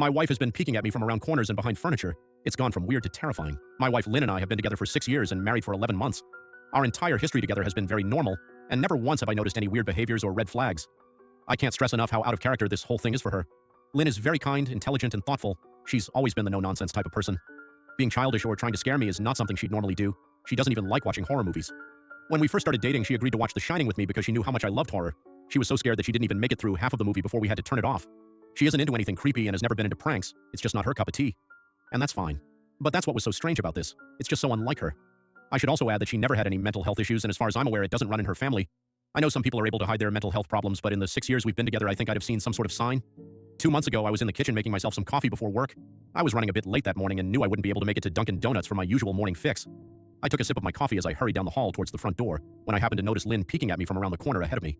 My wife has been peeking at me from around corners and behind furniture. It's gone from weird to terrifying. My wife Lynn and I have been together for 6 years and married for 11 months. Our entire history together has been very normal, and never once have I noticed any weird behaviors or red flags. I can't stress enough how out of character this whole thing is for her. Lynn is very kind, intelligent, and thoughtful. She's always been the no-nonsense type of person. Being childish or trying to scare me is not something she'd normally do. She doesn't even like watching horror movies. When we first started dating, she agreed to watch The Shining with me because she knew how much I loved horror. She was so scared that she didn't even make it through half of the movie before we had to turn it off. She isn't into anything creepy and has never been into pranks. It's just not her cup of tea. And that's fine. But that's what was so strange about this. It's just so unlike her. I should also add that she never had any mental health issues, and as far as I'm aware, it doesn't run in her family. I know some people are able to hide their mental health problems, but in the 6 years we've been together, I think I'd have seen some sort of sign. 2 months ago, I was in the kitchen making myself some coffee before work. I was running a bit late that morning and knew I wouldn't be able to make it to Dunkin' Donuts for my usual morning fix. I took a sip of my coffee as I hurried down the hall towards the front door, when I happened to notice Lynn peeking at me from around the corner ahead of me.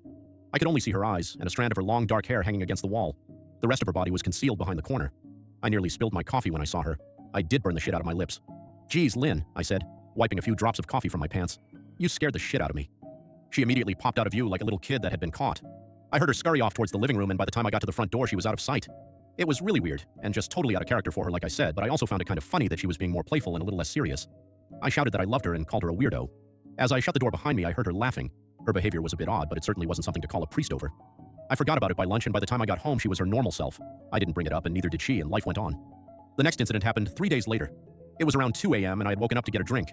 I could only see her eyes, and a strand of her long dark hair hanging against the wall. The rest of her body was concealed behind the corner. I nearly spilled my coffee when I saw her. I did burn the shit out of my lips. "Geez, Lynn," I said, wiping a few drops of coffee from my pants. "You scared the shit out of me." She immediately popped out of view like a little kid that had been caught. I heard her scurry off towards the living room, and by the time I got to the front door, she was out of sight. It was really weird, and just totally out of character for her, like I said, but I also found it kind of funny that she was being more playful and a little less serious. I shouted that I loved her and called her a weirdo. As I shut the door behind me, I heard her laughing. Her behavior was a bit odd, but it certainly wasn't something to call a priest over. I forgot about it by lunch, and by the time I got home, she was her normal self. I didn't bring it up, and neither did she, and life went on. The next incident happened 3 days later. It was around 2 a.m., and I had woken up to get a drink.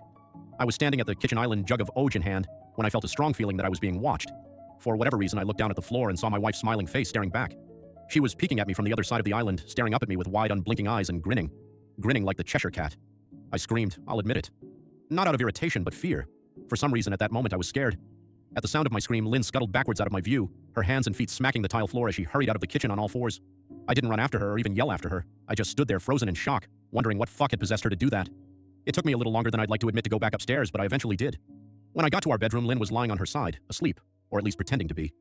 I was standing at the kitchen island, jug of Oj in hand, when I felt a strong feeling that I was being watched. For whatever reason, I looked down at the floor and saw my wife's smiling face staring back. She was peeking at me from the other side of the island, staring up at me with wide, unblinking eyes and grinning. Grinning like the Cheshire Cat. I screamed, I'll admit it. Not out of irritation, but fear. For some reason, at that moment, I was scared. At the sound of my scream, Lynn scuttled backwards out of my view, her hands and feet smacking the tile floor as she hurried out of the kitchen on all fours. I didn't run after her or even yell after her. I just stood there frozen in shock, wondering what fuck had possessed her to do that. It took me a little longer than I'd like to admit to go back upstairs, but I eventually did. When I got to our bedroom, Lynn was lying on her side, asleep, or at least pretending to be.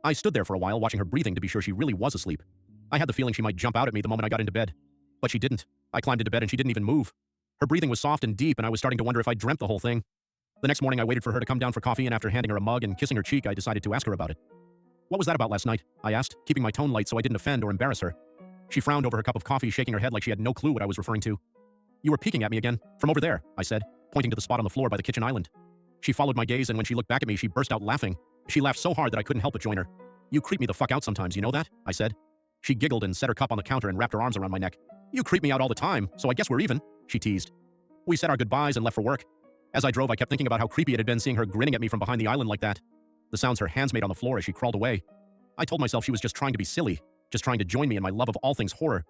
I stood there for a while watching her breathing to be sure she really was asleep. I had the feeling she might jump out at me the moment I got into bed. But she didn't. I climbed into bed and she didn't even move. Her breathing was soft and deep, and I was starting to wonder if I'd dreamt the whole thing. The next morning, I waited for her to come down for coffee, and after handing her a mug and kissing her cheek, I decided to ask her about it. "What was that about last night?" I asked, keeping my tone light so I didn't offend or embarrass her. She frowned over her cup of coffee, shaking her head like she had no clue what I was referring to. "You were peeking at me again, from over there," I said, pointing to the spot on the floor by the kitchen island. She followed my gaze, and when she looked back at me, she burst out laughing. She laughed so hard that I couldn't help but join her. "You creep me the fuck out sometimes, you know that?" I said. She giggled and set her cup on the counter and wrapped her arms around my neck. "You creep me out all the time, so I guess we're even," she teased. We said our goodbyes and left for work. As I drove, I kept thinking about how creepy it had been seeing her grinning at me from behind the island like that. The sounds her hands made on the floor as she crawled away. I told myself she was just trying to be silly, just trying to join me in my love of all things horror.